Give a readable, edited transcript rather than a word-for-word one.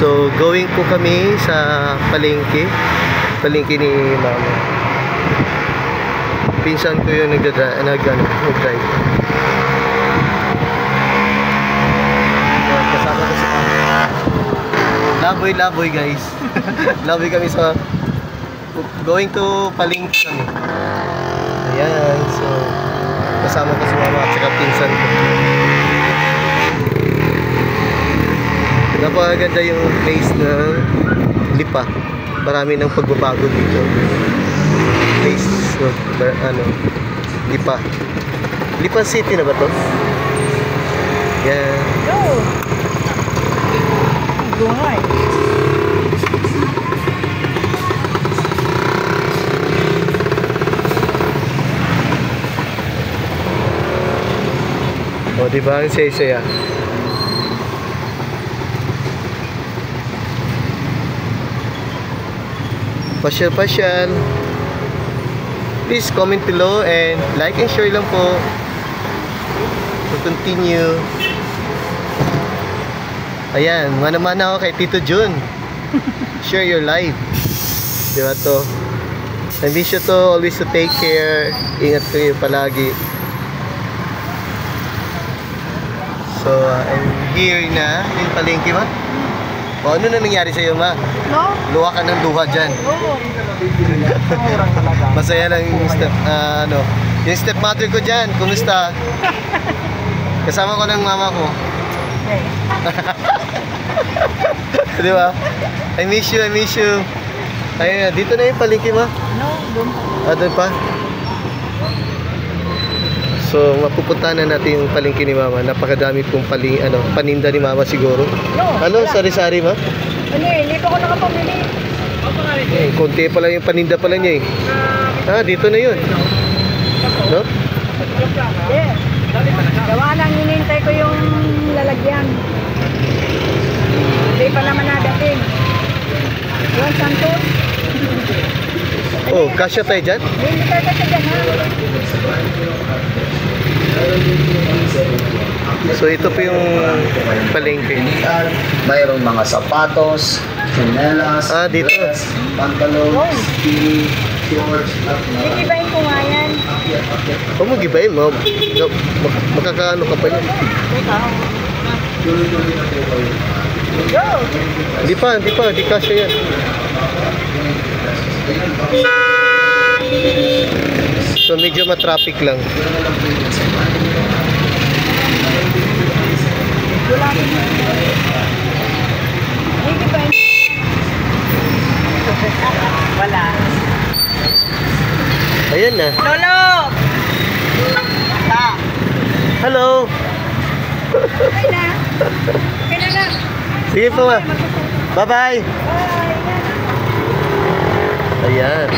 So, going po kami sa palengke. Palengke ni Mama. Pinsan ko yung nag-drive. Kasama ko si Laboy guys. Laboy kami sa going to palengke kami. Ayan, so kasama ko si Mama at saka pinsan ko. Napakaganda yung place ng Lipa. Marami ng pagbabago dito. Place, no, Lipa. Lipa City na ba to? Yan. Go! Gungay. O, diba? Ang saya-saya. Pasyal. Please comment below and like and share lang po to continue. Ayan, mana-mana ako kay Tito Jun. Share your life. Diba to? I wish you to always to take care. Ingat kayo palagi. So, I'm here na. Yung palengke, Ma? O, ano na nangyari sa'yo, Ma? No? Luha ka ng luha dyan. Oo. Masaya lang yung yung stepmother ko dyan. Kumusta? Kasama ko ng mama ko. Okay. Di ba? I miss you. Ayun, dito na yung palengke, Ma. No, doon. Doon pa? So, mapupuntahan na natin yung palengke ni Mama. Napakadami pong paninda ni Mama siguro. No, Ano? wala. Sari-sari, Ma? Hindi pa ako nakapamili. Konti pala yung paninda pala niya eh. Dito na yun. No? Yeah. Gawa lang, hinihintay ko yung lalagyan. Hindi pa naman nadating. Juan Santos. Oh, kasya tayo dyan? Hindi tayo kasi dyan, ha? So, ito po yung palengke. Mayroong mga sapatos, chinelas, Dito. dress, pantalones, skinny, shorts, at mga... Ikibayin ko nga yan. Huwag mo gibayin mo. Makakaano ka pa yun. Tuloy-tuloy na po kayo. Go! Di kasya yan. So, medyo matraffic lang. Wala. Ayan na. Lolo! Hello! Okay na. Okay na lang. Sige po, Ma. Bye-bye! Bye. Ayan.